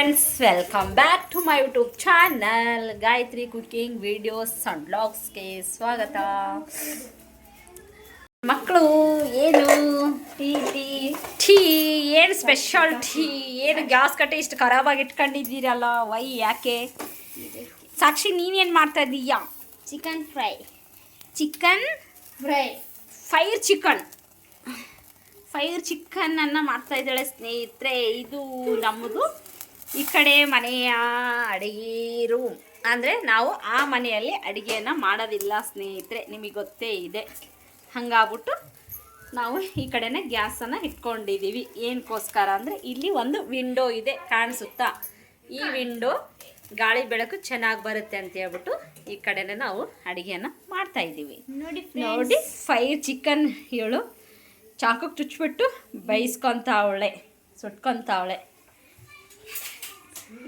Friends, welcome back to my YouTube channel Gayatri cooking videos and ಬ್ಲಾಗ್ಸ್ಗೆ ಸ್ವಾಗತ. ಮಕ್ಕಳು ಏನು ಟೀ ಟೀ ಟೀ ಏನು ಸ್ಪೆಷಲ್ ಟೀ? ಏನು ಗ್ಯಾಸ್ ಕಟ್ಟೆ ಇಷ್ಟು ಖರಾಬಾಗಿ ಇಟ್ಕೊಂಡಿದ್ದೀರಲ್ಲ, ವೈ ಯಾಕೆ? ಸಾಕ್ಷಿ, ನೀನೇನು ಮಾಡ್ತಾ ಇದ್ದೀಯಾ? ಚಿಕನ್ ಫ್ರೈ ಫೈರ್ ಚಿಕನನ್ನು ಮಾಡ್ತಾ ಇದ್ದಾಳೆ ಸ್ನೇಹಿತರೆ. ಇದು ನಮ್ಮದು ಈ ಕಡೆ ಮನೆಯ ಅಡುಗೆ ರೂಮ್. ಅಂದರೆ ನಾವು ಆ ಮನೆಯಲ್ಲಿ ಅಡುಗೆಯನ್ನು ಮಾಡೋದಿಲ್ಲ ಸ್ನೇಹಿತರೆ, ನಿಮಗೆ ಗೊತ್ತೇ ಇದೆ. ಹಾಗಾಗ್ಬಿಟ್ಟು ನಾವು ಈ ಕಡೆನೇ ಗ್ಯಾಸನ್ನು ಇಟ್ಕೊಂಡಿದ್ದೀವಿ. ಏನಕ್ಕೋಸ್ಕರ ಅಂದರೆ ಇಲ್ಲಿ ಒಂದು ವಿಂಡೋ ಇದೆ, ಕಾಣಿಸುತ್ತಾ? ಈ ವಿಂಡೋ ಗಾಳಿ ಬೆಳಕು ಚೆನ್ನಾಗಿ ಬರುತ್ತೆ ಅಂತ ಹೇಳ್ಬಿಟ್ಟು ಈ ಕಡೆನೇ ನಾವು ಅಡುಗೆಯನ್ನು ಮಾಡ್ತಾಯಿದ್ದೀವಿ. ನೋಡಿ ಫೈರ್ ಚಿಕನ್ ಹೇಳು ಚಾಕಕ್ಕೆ ಚುಚ್ಚಿಬಿಟ್ಟು ಬೇಯಿಸ್ಕೊತಾವಳೆ, ಸುಟ್ಕೊತಾವಳೆ.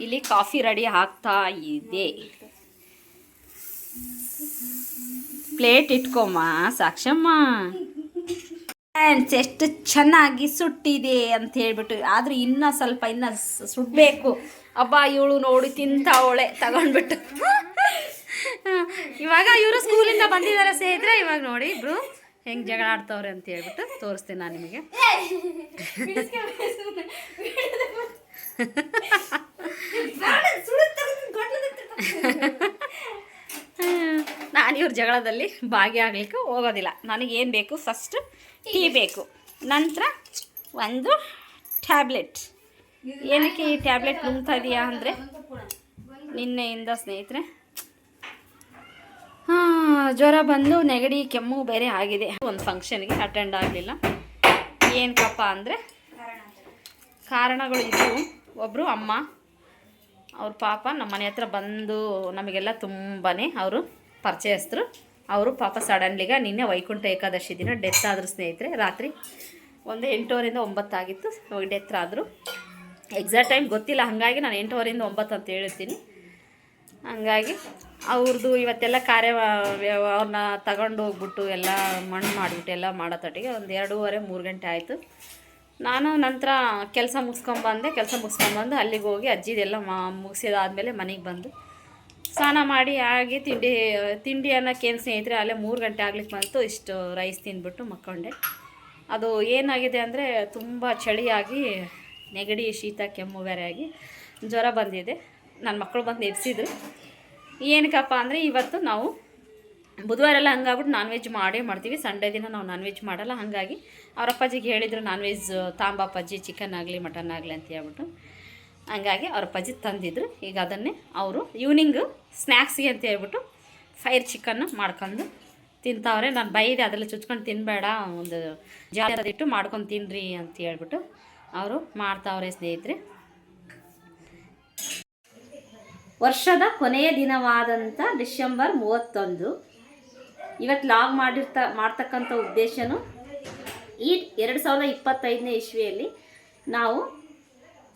ಇಲ್ಲಿ ಕಾಫಿ ರೆಡಿ ಆಗ್ತಾ ಇದೆ. ಪ್ಲೇಟ್ ಇಟ್ಕೊಮ್ಮ ಸಾಕ್ಷಮ್ಮ. ಎಷ್ಟು ಚೆನ್ನಾಗಿ ಸುಟ್ಟಿದೆ ಅಂತ ಹೇಳ್ಬಿಟ್ಟು, ಆದ್ರೆ ಇನ್ನೂ ಸ್ವಲ್ಪ ಸುಡಬೇಕು. ಅಬ್ಬಾ, ಇವಳು ನೋಡಿ ತಿಂತಾವಳೆ ತಗೊಂಡ್ಬಿಟ್ಟು. ಇವಾಗ ಇವರು ಸ್ಕೂಲಿಂದ ಬಂದಿದ್ದಾರೆ ಸ್ನೇಹಿತರೆ. ಇವಾಗ ನೋಡಿ ಇಬ್ರು ಹೆಂಗೆ ಜಗಳ ಆಡ್ತವ್ರೆ ಅಂತ ಹೇಳ್ಬಿಟ್ಟು ತೋರಿಸ್ತೀನಿ ನಾನು ನಿಮಗೆ. ನಾನು ಇವ್ರ ಜಗಳದಲ್ಲಿ ಭಾಗಿಯಾಗಲಿಕ್ಕೆ ಹೋಗೋದಿಲ್ಲ. ನನಗೇನು ಬೇಕು, ಫಸ್ಟ್ ಟೀ ಬೇಕು, ನಂತರ ಒಂದು ಟ್ಯಾಬ್ಲೆಟ್. ಏನಕ್ಕೆ ಈ ಟ್ಯಾಬ್ಲೆಟ್ ನುಂಗ್ತಾ ಇದೆಯಾ ಅಂದರೆ, ನಿನ್ನೆಯಿಂದ ಸ್ನೇಹಿತರೆ ಜ್ವರ ಬಂದು ನೆಗಡಿ ಕೆಮ್ಮು ಬೇರೆ ಆಗಿದೆ. ಒಂದು ಫಂಕ್ಷನ್ಗೆ ಅಟೆಂಡ್ ಆಗಲಿಲ್ಲ. ಏನಕ್ಕಪ್ಪ ಅಂದರೆ ಕಾರಣಗಳು ಇದ್ದವು. ಒಬ್ಬರು ಅಮ್ಮ ಅವ್ರ ಪಾಪ ನಮ್ಮ ಮನೆ ಹತ್ರ ಬಂದು ನಮಗೆಲ್ಲ ತುಂಬಾ ಅವರು ಪರಿಚಯಸ್ಥರು. ಅವರು ಪಾಪ ಸಡನ್ಲಿಗೆ ನಿನ್ನೆ ವೈಕುಂಠ ಏಕಾದಶಿ ದಿನ ಡೆತ್ ಆದರು ಸ್ನೇಹಿತರೆ. ರಾತ್ರಿ ಒಂದು 8:30ರಿಂದ 9 ಆಗಿತ್ತು ಡೆತ್ ಆದರು. ಎಕ್ಸಾಕ್ಟ್ ಟೈಮ್ ಗೊತ್ತಿಲ್ಲ, ಹಾಗಾಗಿ ನಾನು 8:30ರಿಂದ 9 ಅಂತ ಹೇಳ್ತೀನಿ. ಹಂಗಾಗಿ ಅವ್ರದ್ದು ಇವತ್ತೆಲ್ಲ ಅವ್ರನ್ನ ತಗೊಂಡು ಹೋಗ್ಬಿಟ್ಟು ಎಲ್ಲ ಮಣ್ಣು ಮಾಡಿಬಿಟ್ಟು ಎಲ್ಲ ಮಾಡೋ ತಟ್ಟಿಗೆ ಒಂದು 2:30-3 ಗಂಟೆ ಆಯಿತು. ನಾನು ನಂತರ ಕೆಲಸ ಮುಗಿಸ್ಕೊಂಬಂದು ಅಲ್ಲಿಗೆ ಹೋಗಿ ಅಜ್ಜಿದೆಲ್ಲ ಮುಗಿಸಿದಾದ್ಮೇಲೆ ಮನೆಗೆ ಬಂದು ಸ್ನಾನ ಮಾಡಿ ಆಗಿ ತಿಂಡಿ ಅನ್ನೋಕ್ಕೇನು ಸ್ನೇಹಿತರೆ ಅಲ್ಲೇ 3 ಗಂಟೆ ಆಗ್ಲಿಕ್ಕೆ ಬಂತು. ಇಷ್ಟು ರೈಸ್ ತಿಂದ್ಬಿಟ್ಟು ಮಕ್ಕೊಂಡೆ. ಅದು ಏನಾಗಿದೆ ಅಂದರೆ ತುಂಬ ಚಳಿಯಾಗಿ ನೆಗಡಿ, ಶೀತ, ಕೆಮ್ಮು ಬೇರೆ ಆಗಿ ಜ್ವರ ಬಂದಿದೆ. ನನ್ನ ಮಕ್ಕಳು ಬಂದು ಎಬ್ಸಿದ್ರು. ಏನಕ್ಕಪ್ಪ ಅಂದರೆ ಇವತ್ತು ನಾವು ಬುಧವಾರ ಎಲ್ಲ ಹಂಗಾಗ್ಬಿಟ್ಟು ನಾನ್ ವೆಜ್ ಮಾಡ್ತೀವಿ. ಸಂಡೇ ದಿನ ನಾವು ನಾನ್ ವೆಜ್ ಮಾಡಲ್ಲ. ಹಾಗಾಗಿ ಅವ್ರ ಅಪ್ಪಾಜಿಗೆ ಹೇಳಿದರು ನಾನ್ ವೆಜ್ ತಾಂಬಪ್ಪಾಜಿ, ಚಿಕನ್ ಆಗಲಿ ಮಟನ್ ಆಗಲಿ ಅಂತ ಹೇಳ್ಬಿಟ್ಟು. ಹಂಗಾಗಿ ಅವ್ರ ಅಪ್ಪಾಜಿ ತಂದಿದ್ರು. ಈಗ ಅದನ್ನೇ ಅವರು ಈವ್ನಿಂಗು ಸ್ನ್ಯಾಕ್ಸಿಗೆ ಅಂತ ಹೇಳ್ಬಿಟ್ಟು ಫೈರ್ ಚಿಕನ್ನು ಮಾಡ್ಕೊಂಡು ತಿಂತಾವ್ರೆ. ನಾನು ಬೈದೆ, ಅದೆಲ್ಲ ಚುಚ್ಕೊಂಡು ತಿನ್ನಬೇಡ, ಒಂದು ಜಾರಿಟ್ಟು ಮಾಡ್ಕೊಂಡು ತಿನ್ನಿರಿ ಅಂತ ಹೇಳ್ಬಿಟ್ಟು ಅವರು ಮಾಡ್ತಾವ್ರೆ ಸ್ನೇಹಿತರೆ. ವರ್ಷದ ಕೊನೆಯ ದಿನವಾದಂಥ ಡಿಸೆಂಬರ್ 31 ಇವತ್ತು ಲಾಗ್ ಮಾಡ್ತಕ್ಕಂಥ ಉದ್ದೇಶನೂ ಈ 2025ನೇ ಇಸ್ವಿಯಲ್ಲಿ ನಾವು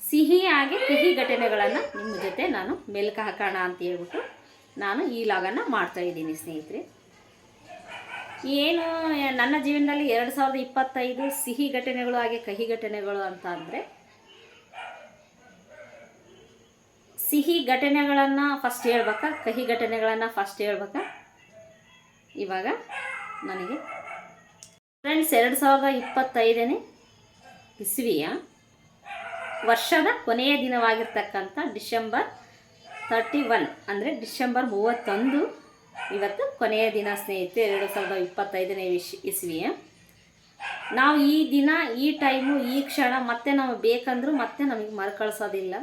ಸಿಹಿಯಾಗಿ ಕಹಿ ಘಟನೆಗಳನ್ನು ನಿಮ್ಮ ಜೊತೆ ನಾನು ಮೆಲುಕು ಹಾಕೋಣ ಅಂತ ಹೇಳ್ಬಿಟ್ಟು ನಾನು ಈ ಲಾಗನ್ನು ಮಾಡ್ತಾಯಿದ್ದೀನಿ ಸ್ನೇಹಿತರೆ. ಏನು ನನ್ನ ಜೀವನದಲ್ಲಿ 2025 ಸಿಹಿ ಘಟನೆಗಳು ಹಾಗೆ ಕಹಿ ಘಟನೆಗಳು ಅಂತ ಅಂದರೆ, ಸಿಹಿ ಘಟನೆಗಳನ್ನು ಫಸ್ಟ್ ಹೇಳ್ಬೇಕಾ, ಕಹಿ ಘಟನೆಗಳನ್ನು ಫಸ್ಟ್ ಹೇಳ್ಬೇಕಾ? ಇವಾಗ ನನಗೆ ಫ್ರೆಂಡ್ಸ್ 2025ನೇ ಇಸ್ವಿಯ ವರ್ಷದ ಕೊನೆಯ ದಿನವಾಗಿರ್ತಕ್ಕಂಥ ಡಿಸೆಂಬರ್ 31 ಅಂದರೆ ಡಿಸೆಂಬರ್ 31 ಇವತ್ತು ಕೊನೆಯ ದಿನ ಸ್ನೇಹಿತರೆ 2025ನೇ ಇಸ್ವಿಯ. ನಾವು ಈ ದಿನ, ಈ ಟೈಮು, ಈ ಕ್ಷಣ ಮತ್ತೆ ನಾವು ಬೇಕಂದ್ರೂ ಮತ್ತೆ ನಮಗೆ ಮರುಕಳಿಸೋದಿಲ್ಲ.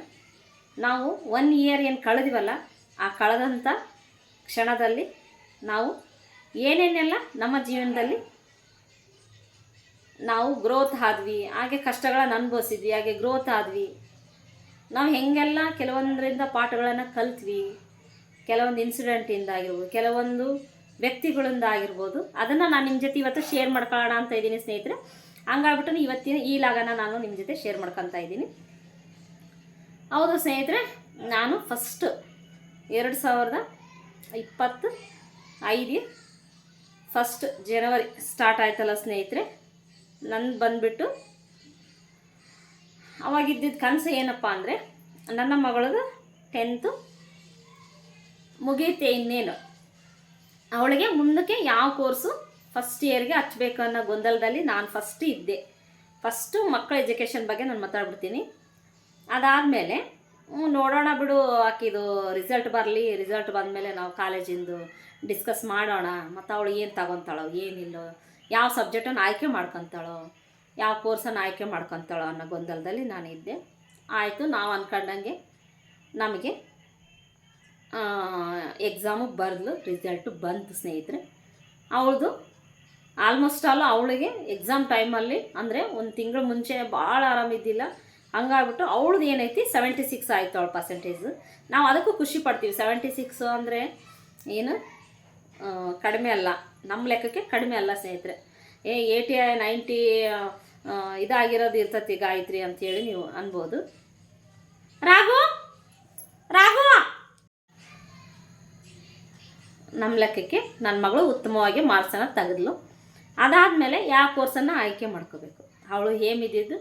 ನಾವು 1 ಇಯರ್ ಏನು ಕಳೆದಿವಲ್ಲ, ಆ ಕಳೆದಂಥ ಕ್ಷಣದಲ್ಲಿ ನಾವು ಏನೇನೆಲ್ಲ ನಮ್ಮ ಜೀವನದಲ್ಲಿ ನಾವು ಗ್ರೋತ್ ಆದ್ವಿ, ಹಾಗೆ ಕಷ್ಟಗಳನ್ನು ಅನುಭವಿಸಿದ್ವಿ, ಹಾಗೆ ಗ್ರೋತ್ ಆದ್ವಿ, ನಾವು ಹೆಂಗೆಲ್ಲ ಕೆಲವೊಂದರಿಂದ ಪಾಠಗಳನ್ನು ಕಲ್ತ್ವಿ, ಕೆಲವೊಂದು ಇನ್ಸಿಡೆಂಟಿಂದ ಆಗಿರ್ಬೋದು, ಕೆಲವೊಂದು ವ್ಯಕ್ತಿಗಳಿಂದ ಆಗಿರ್ಬೋದು, ಅದನ್ನು ನಾನು ನಿಮ್ಮ ಜೊತೆ ಇವತ್ತು ಶೇರ್ ಮಾಡ್ಕೊಳ್ಳೋಣ ಅಂತ ಇದ್ದೀನಿ ಸ್ನೇಹಿತರೆ. ಹಂಗಾಗ್ಬಿಟ್ಟು ಇವತ್ತಿನ ಈ ಲಾಗನ ನಾನು ನಿಮ್ಮ ಜೊತೆ ಶೇರ್ ಮಾಡ್ಕೊತಾ ಇದ್ದೀನಿ. ಹೌದು ಸ್ನೇಹಿತರೆ, ನಾನು ಫಸ್ಟ್ 2025 ಫಸ್ಟ್ ಜನವರಿ ಸ್ಟಾರ್ಟ್ ಆಯ್ತಲ್ಲ ಸ್ನೇಹಿತರೆ, ನನ್ನ ಬಂದುಬಿಟ್ಟು ಅವಾಗಿದ್ದಿದ್ದು ಕನಸು ಏನಪ್ಪ ಅಂದರೆ ನನ್ನ ಮಗಳದು 10th ಮುಗಿಯುತ್ತೆ. ಇನ್ನೇನು ಅವಳಿಗೆ ಮುಂದಕ್ಕೆ ಯಾವ ಕೋರ್ಸು ಫಸ್ಟ್ ಇಯರ್ಗೆ ಹಚ್ಬೇಕು ಅನ್ನೋ ಗೊಂದಲದಲ್ಲಿ ನಾನು ಫಸ್ಟು ಮಕ್ಕಳ ಎಜುಕೇಷನ್ ಬಗ್ಗೆ ನಾನು ಮಾತಾಡ್ಬಿಡ್ತೀನಿ. ಅದಾದಮೇಲೆ ನೋಡೋಣ ಬಿಡು, ಆಕಿದು ರಿಸಲ್ಟ್ ಬರಲಿ, ರಿಸಲ್ಟ್ ಬಂದಮೇಲೆ ನಾವು ಕಾಲೇಜಿಂದು ಡಿಸ್ಕಸ್ ಮಾಡೋಣ. ಮತ್ತು ಅವಳು ಏನು ತಗೊತಾಳೋ ಏನಿಲ್ಲೋ, ಯಾವ ಸಬ್ಜೆಕ್ಟನ್ನು ಆಯ್ಕೆ ಮಾಡ್ಕೊತಾಳೋ, ಯಾವ ಕೋರ್ಸನ್ನು ಆಯ್ಕೆ ಮಾಡ್ಕೊತಾಳೋ ಅನ್ನೋ ಗೊಂದಲದಲ್ಲಿ ನಾನಿದ್ದೆ. ಆಯಿತು, ನಾವು ಅಂದ್ಕೊಂಡಂಗೆ ನಮಗೆ ಎಕ್ಸಾಮು ಬರೆದ್ಲು, ರಿಸಲ್ಟು ಬಂತು ಸ್ನೇಹಿತರೆ. ಅವಳದು ಆಲ್ಮೋಸ್ಟ್ ಅವಳಿಗೆ ಎಕ್ಸಾಮ್ ಟೈಮಲ್ಲಿ ಅಂದರೆ ಒಂದು ತಿಂಗಳು ಮುಂಚೆ ಭಾಳ ಆರಾಮಿದ್ದಿಲ್ಲ, ಹಂಗಾಗ್ಬಿಟ್ಟು ಅವಳದು ಏನೈತಿ 76 ಆಯಿತು ಅವಳ ಪರ್ಸೆಂಟೇಜು. ನಾವು ಅದಕ್ಕೂ ಖುಷಿ ಪಡ್ತೀವಿ. 76 ಅಂದರೆ ಏನು ಕಡಿಮೆ ಅಲ್ಲ, ನಮ್ಮ ಲೆಕ್ಕಕ್ಕೆ ಕಡಿಮೆ ಅಲ್ಲ ಸ್ನೇಹಿತರೆ. 80 90 ಇದಾಗಿರೋದು ಇರ್ತತಿ ಗಾಯತ್ರಿ ಅಂತೇಳಿ ನೀವು ಅನ್ಬೋದು. ರಾಘು ನಮ್ಮ ಲೆಕ್ಕಕ್ಕೆ ನನ್ನ ಮಗಳು ಉತ್ತಮವಾಗಿ ಮಾರ್ಕ್ಸನ್ನು ತೆಗೆದ್ಲು. ಅದಾದಮೇಲೆ ಯಾವ ಕೋರ್ಸನ್ನು ಆಯ್ಕೆ ಮಾಡ್ಕೋಬೇಕು, ಅವಳು ಏಮಿದ್ದಿದ್ದು,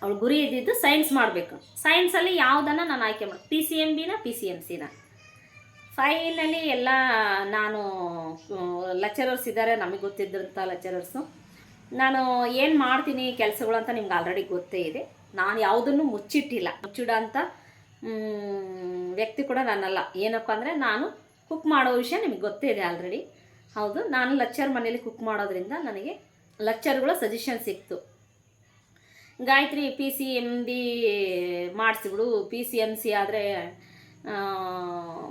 ಅವಳು ಗುರಿ ಇದ್ದಿದ್ದು ಸೈನ್ಸ್ ಮಾಡಬೇಕು. ಸೈನ್ಸಲ್ಲಿ ಯಾವುದನ್ನು ನಾನು ಆಯ್ಕೆ ಮಾಡಿ PCMBನ PCMCನ ಫೈನಲಿ ಎಲ್ಲ ನಾನು ಲೆಕ್ಚರರ್ಸ್ ಇದ್ದಾರೆ, ನಮಗೆ ಗೊತ್ತಿದ್ದಂಥ ಲೆಕ್ಚರರ್ಸು. ನಾನು ಏನು ಮಾಡ್ತೀನಿ ಕೆಲಸಗಳು ಅಂತ ನಿಮ್ಗೆ ಆಲ್ರೆಡಿ ಗೊತ್ತೇ ಇದೆ. ನಾನು ಯಾವುದನ್ನು ಮುಚ್ಚಿಡೋ ಅಂಥ ವ್ಯಕ್ತಿ ಕೂಡ ನಾನಲ್ಲ. ಏನಪ್ಪ ಅಂದರೆ ನಾನು ಕುಕ್ ಮಾಡೋ ವಿಷಯ ನಿಮಗೆ ಗೊತ್ತೇ ಇದೆ ಆಲ್ರೆಡಿ. ಹೌದು, ನಾನು ಲೆಕ್ಚರ್ ಮನೇಲಿ ಕುಕ್ ಮಾಡೋದ್ರಿಂದ ನನಗೆ ಲೆಕ್ಚರ್ಗಳ ಸಜೆಷನ್ ಸಿಕ್ತು. ಗಾಯತ್ರಿ PCMB ಮಾಡಿಸಿಬಿಡು, PCMC ಆದರೆ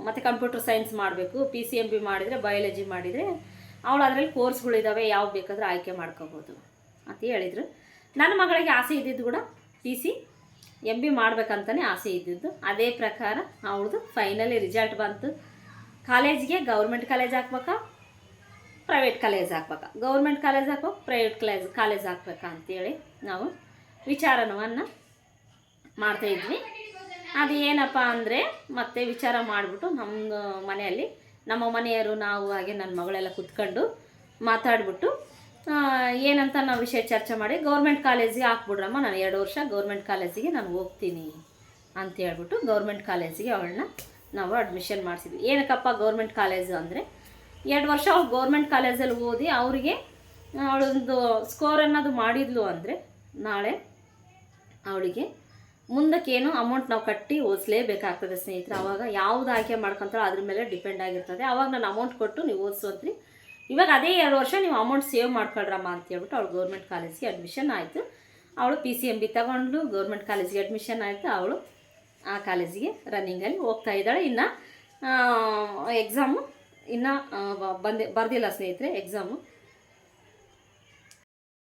ಮತ್ತು ಕಂಪ್ಯೂಟರ್ ಸೈನ್ಸ್ ಮಾಡಬೇಕು, PCMB ಮಾಡಿದರೆ ಬಯಾಲಜಿ ಮಾಡಿದರೆ ಅವಳು ಅದರಲ್ಲಿ ಕೋರ್ಸ್ಗಳಿದ್ದಾವೆ, ಯಾವ ಬೇಕಾದರೂ ಆಯ್ಕೆ ಮಾಡ್ಕೋಬೋದು ಅಂತ ಹೇಳಿದರು. ನನ್ನ ಮಗಳಿಗೆ ಆಸೆ ಇದ್ದಿದ್ದು ಕೂಡ PCMB ಮಾಡ್ಬೇಕಂತಲೇ ಆಸೆ ಇದ್ದಿದ್ದು. ಅದೇ ಪ್ರಕಾರ ಅವಳದು ಫೈನಲಿ ರಿಸಲ್ಟ್ ಬಂತು. ಕಾಲೇಜಿಗೆ ಗೌರ್ಮೆಂಟ್ ಕಾಲೇಜ್ ಹಾಕ್ಬೇಕಾ, ಪ್ರೈವೇಟ್ ಕಾಲೇಜ್ ಹಾಕ್ಬೇಕಾ, ಗೌರ್ಮೆಂಟ್ ಕಾಲೇಜ್ ಹಾಕೋ, ಪ್ರೈವೇಟ್ ಕಾಲೇಜ್ ಹಾಕ್ಬೇಕಾ ಅಂತೇಳಿ ನಾವು ವಿಚಾರವನ್ನು ಮಾಡ್ತಾಯಿದ್ವಿ. ಅದು ಏನಪ್ಪ ಅಂದರೆ ಮತ್ತೆ ವಿಚಾರ ಮಾಡಿಬಿಟ್ಟು ನಮ್ಮ ಮನೆಯಲ್ಲಿ ನಮ್ಮ ಮನೆಯವರು ನಾವು ಹಾಗೆ ನನ್ನ ಮಗಳೆಲ್ಲ ಕೂತ್ಕೊಂಡು ಮಾತಾಡಿಬಿಟ್ಟು ಏನಂತ ನಾವು ವಿಷಯ ಚರ್ಚೆ ಮಾಡಿ ಗೌರ್ಮೆಂಟ್ ಕಾಲೇಜಿಗೆ ಹಾಕ್ಬಿಡ್ರಮ್ಮ, ನಾನು 2 ವರ್ಷ ಗೌರ್ಮೆಂಟ್ ಕಾಲೇಜಿಗೆ ನಾನು ಹೋಗ್ತೀನಿ ಅಂತ ಹೇಳ್ಬಿಟ್ಟು ಗೌರ್ಮೆಂಟ್ ಕಾಲೇಜಿಗೆ ಅವಳನ್ನ ನಾವು ಅಡ್ಮಿಷನ್ ಮಾಡಿಸಿದ್ವಿ. ಏನಕ್ಕಪ್ಪ ಗೌರ್ಮೆಂಟ್ ಕಾಲೇಜು ಅಂದರೆ 2 ವರ್ಷ ಅವಳು ಗೌರ್ಮೆಂಟ್ ಕಾಲೇಜಲ್ಲಿ ಓದಿ ಅವರಿಗೆ ಅವಳೊಂದು ಸ್ಕೋರ್ ಅನ್ನೋದು ಮಾಡಿದ್ಲು ಅಂದರೆ ನಾಳೆ ಅವಳಿಗೆ ಮುಂದಕ್ಕೇನು ಅಮೌಂಟ್ ನಾವು ಕಟ್ಟಿ ಓದಿಸ್ಲೇಬೇಕಾಗ್ತದೆ ಸ್ನೇಹಿತರೆ. ಆವಾಗ ಯಾವುದು ಆಯ್ಕೆ ಮಾಡ್ಕೊತಾಳೋ ಅದ್ರ ಮೇಲೆ ಡಿಪೆಂಡ್ ಆಗಿರ್ತದೆ. ಆವಾಗ ನಾನು ಅಮೌಂಟ್ ಕೊಟ್ಟು ನೀವು ಓದಿಸೋದ್ರಿ, ಇವಾಗ ಅದೇ 2 ವರ್ಷ ನೀವು ಅಮೌಂಟ್ ಸೇವ್ ಮಾಡ್ಕೊಳ್ರಮ್ಮ ಅಂತ ಹೇಳ್ಬಿಟ್ಟು ಅವಳು ಗೌರ್ಮೆಂಟ್ ಕಾಲೇಜಿಗೆ ಅಡ್ಮಿಷನ್ ಆಯಿತು. ಅವಳು PCMB ತಗೊಂಡು ಗೌರ್ಮೆಂಟ್ ಕಾಲೇಜಿಗೆ ಅಡ್ಮಿಷನ್ ಆಯಿತು. ಅವಳು ಆ ಕಾಲೇಜಿಗೆ ರನ್ನಿಂಗಲ್ಲಿ ಹೋಗ್ತಾ ಇದ್ದಾಳೆ. ಇನ್ನು ಎಕ್ಸಾಮು ಇನ್ನು ಬರ್ದಿಲ್ಲ ಸ್ನೇಹಿತರೆ, ಎಕ್ಸಾಮು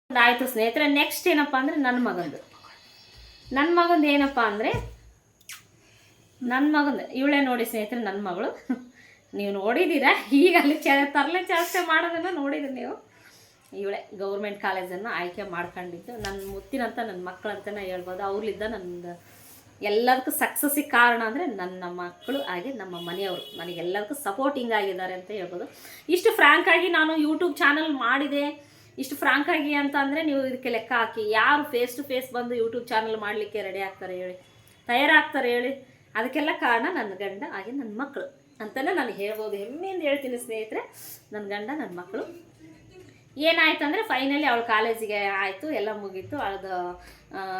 ಆಯಿತು ಸ್ನೇಹಿತರೆ. ನೆಕ್ಸ್ಟ್ ಏನಪ್ಪ ಅಂದರೆ ನನ್ನ ಮಗಂದು ಏನಪ್ಪ ಅಂದರೆ ಇವಳೇ ನೋಡಿ ಸ್ನೇಹಿತರೆ, ನನ್ನ ಮಗಳು ನೀವು ನೋಡಿದ್ದೀರಾ. ಈಗ ಅಲ್ಲಿ ತರಲೆ ಜಾಸ್ತಿ ಮಾಡೋದನ್ನು ನೋಡಿದ್ರಿ ನೀವು. ಇವಳೇ ಗೌರ್ಮೆಂಟ್ ಕಾಲೇಜನ್ನು ಆಯ್ಕೆ ಮಾಡ್ಕೊಂಡಿದ್ದು. ನನ್ನ ಮುತ್ತಿನಂತ ನನ್ನ ಮಕ್ಕಳಂತಲೇ ಹೇಳ್ಬೋದು. ಅವ್ರಲ್ಲಿದ್ದ ನನ್ನ ಎಲ್ಲದಕ್ಕೂ ಸಕ್ಸಸ್ಸಿಗೆ ಕಾರಣ ಅಂದರೆ ನನ್ನ ಮಕ್ಕಳು ಹಾಗೆ ನಮ್ಮ ಮನೆಯವರು ನನಗೆಲ್ಲದಕ್ಕೂ ಸಪೋರ್ಟಿಂಗ್ ಆಗಿದ್ದಾರೆ ಅಂತ ಹೇಳ್ಬೋದು. ಇಷ್ಟು ಫ್ರ್ಯಾಂಕಾಗಿ ನಾನು ಯೂಟ್ಯೂಬ್ ಚಾನಲ್ ಮಾಡಿದೆ, ಇಷ್ಟು ಫ್ರಾಂಕಾಗಿ ಅಂತ ಅಂದರೆ ನೀವು ಇದಕ್ಕೆ ಲೆಕ್ಕ ಹಾಕಿ, ಯಾರು ಫೇಸ್ ಟು ಫೇಸ್ ಬಂದು ಯೂಟ್ಯೂಬ್ ಚಾನಲ್ ಮಾಡಲಿಕ್ಕೆ ರೆಡಿ ಆಗ್ತಾರೆ ಹೇಳಿ, ತಯಾರಾಗ್ತಾರೆ ಹೇಳಿ? ಅದಕ್ಕೆಲ್ಲ ಕಾರಣ ನನ್ನ ಗಂಡ ಹಾಗೆ ನನ್ನ ಮಕ್ಕಳು ಅಂತಲೇ ನಾನು ಹೇಳ್ಬೋದು. ಹೆಮ್ಮೆಯಿಂದ ಹೇಳ್ತೀನಿ ಸ್ನೇಹಿತರೆ, ನನ್ನ ಗಂಡ ನನ್ನ ಮಕ್ಕಳು. ಏನಾಯ್ತು ಅಂದರೆ ಫೈನಲಿ ಅವಳು ಕಾಲೇಜಿಗೆ ಆಯಿತು, ಎಲ್ಲ ಮುಗೀತು, ಅವಳದು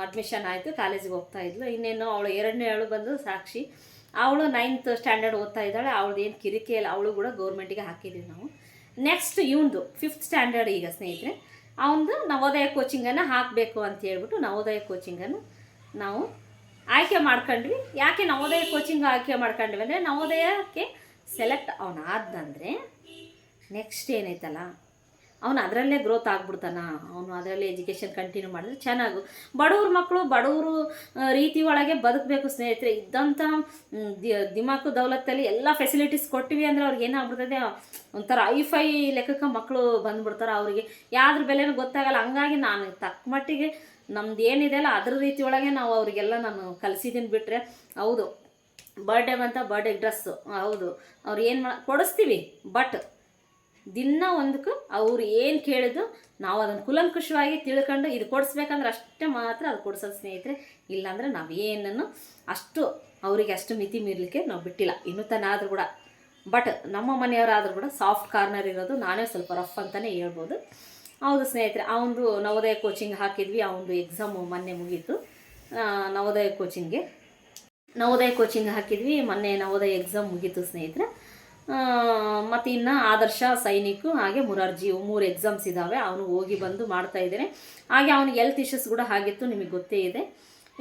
ಅಡ್ಮಿಷನ್ ಆಯಿತು, ಕಾಲೇಜಿಗೆ ಹೋಗ್ತಾ ಇದ್ಲು. ಇನ್ನೇನು ಅವಳು 2ನೇ ಅವಳು ಬಂದು ಸಾಕ್ಷಿ, ಅವಳು 9th ಸ್ಟ್ಯಾಂಡರ್ಡ್ ಓದ್ತಾ ಇದ್ದಾಳೆ. ಅವಳದು ಏನು ಕಿರಿಕಿಲ್ಲ, ಅವಳು ಕೂಡ ಗೌರ್ಮೆಂಟಿಗೆ ಹಾಕಿದ್ದೀವಿ ನಾವು. ನೆಕ್ಸ್ಟ್ ಇವನದು 5th ಸ್ಟ್ಯಾಂಡರ್ಡ್ ಈಗ ಸ್ನೇಹಿತರೆ, ಅವನದು ನವೋದಯ ಕೋಚಿಂಗನ್ನು ಹಾಕಬೇಕು ಅಂತ ಹೇಳ್ಬಿಟ್ಟು ನವೋದಯ ಕೋಚಿಂಗನ್ನು ನಾವು ಆಯ್ಕೆ ಮಾಡ್ಕೊಂಡ್ವಿ. ಯಾಕೆ ನವೋದಯ ಕೋಚಿಂಗ್ ಆಯ್ಕೆ ಮಾಡ್ಕೊಂಡ್ವಿ ಅಂದರೆ ನವೋದಯಕ್ಕೆ ಸೆಲೆಕ್ಟ್ ಅವನಾದಂದರೆ ನೆಕ್ಸ್ಟ್ ಏನೈತಲ್ಲ ಅವನು ಅದರಲ್ಲೇ ಗ್ರೋತ್ ಆಗ್ಬಿಡ್ತಾನ, ಅವನು ಅದರಲ್ಲೇ ಎಜುಕೇಷನ್ ಕಂಟಿನ್ಯೂ ಮಾಡಿದ್ರೆ ಚೆನ್ನಾಗು. ಬಡವ್ರ ಮಕ್ಕಳು ಬಡವರು ರೀತಿ ಒಳಗೆ ಬದುಕಬೇಕು ಸ್ನೇಹಿತರೆ. ಇದ್ದಂಥ ದಿಮಾಕು ದೌಲತ್ತಲ್ಲಿ ಎಲ್ಲ ಫೆಸಿಲಿಟೀಸ್ ಕೊಟ್ಟಿವಿ ಅಂದರೆ ಅವ್ರಿಗೆ ಏನಾಗ್ಬಿಡ್ತದೆ, ಒಂಥರ ಐಫೈ ಲೆಕ್ಕಕ್ಕೆ ಮಕ್ಕಳು ಬಂದುಬಿಡ್ತಾರೆ. ಅವರಿಗೆ ಯಾವ್ದ್ರ ಬೆಲೆನೂ ಗೊತ್ತಾಗಲ್ಲ. ಹಂಗಾಗಿ ನಾನು ತಕ್ಕ ಮಟ್ಟಿಗೆ ನಮ್ದು ಏನಿದೆ ಅಲ್ಲ ಅದ್ರ ರೀತಿ ಒಳಗೆ ನಾವು ಅವರಿಗೆಲ್ಲ ನಾನು ಕಲಿಸಿದ್ದೀನಿ. ಬಿಟ್ಟರೆ ಹೌದು ಬರ್ಡೇ ಬಂತ ಬರ್ಡೇ ಡ್ರೆಸ್ಸು ಹೌದು ಅವ್ರು ಏನು ಕೊಡಿಸ್ತೀವಿ, ಬಟ್ ದಿನ ಒಂದಕ್ಕೂ ಅವ್ರು ಏನು ಕೇಳಿದ್ರು ನಾವು ಅದನ್ನು ಕುಲಂಕುಷವಾಗಿ ತಿಳ್ಕೊಂಡು ಇದು ಕೊಡಿಸ್ಬೇಕಂದ್ರೆ ಅಷ್ಟೇ ಮಾತ್ರ ಅದು ಕೊಡ್ಸೋದು ಸ್ನೇಹಿತರೆ. ಇಲ್ಲಾಂದರೆ ನಾವೇನನ್ನು ಅಷ್ಟು ಅವರಿಗೆ ಅಷ್ಟು ಮಿತಿ ಮೀರಲಿಕ್ಕೆ ನಾವು ಬಿಟ್ಟಿಲ್ಲ ಇನ್ನೂ ತನ ಆದರೂ ಕೂಡ. ಬಟ್ ನಮ್ಮ ಮನೆಯವರಾದರೂ ಕೂಡ ಸಾಫ್ಟ್ ಕಾರ್ನರ್ ಇರೋದು ನಾನೇ ಸ್ವಲ್ಪ ರಫ್ ಅಂತಲೇ ಹೇಳ್ಬೋದು. ಹೌದು ಸ್ನೇಹಿತರೆ, ಅವನದು ನವೋದಯ ಕೋಚಿಂಗ್ ಹಾಕಿದ್ವಿ. ಅವನದು ಎಕ್ಸಾಮು ಮೊನ್ನೆ ಮುಗೀತು. ನವೋದಯ ಕೋಚಿಂಗ್ ಹಾಕಿದ್ವಿ ಮೊನ್ನೆ. ನವೋದಯ ಎಕ್ಸಾಮ್ ಮುಗೀತು ಸ್ನೇಹಿತರೆ. ಮತ್ತು ಇನ್ನು ಆದರ್ಶ, ಸೈನಿಕ್ ಹಾಗೆ ಮುರಾರ್ಜಿ 3 ಎಕ್ಸಾಮ್ಸ್ ಇದ್ದಾವೆ. ಅವನು ಹೋಗಿ ಬಂದು ಮಾಡ್ತಾಯಿದ್ದೇನೆ. ಹಾಗೆ ಅವನಿಗೆ ಹೆಲ್ತ್ ಇಶ್ಯೂಸ್ ಕೂಡ ಆಗಿತ್ತು, ನಿಮಗೆ ಗೊತ್ತೇ ಇದೆ.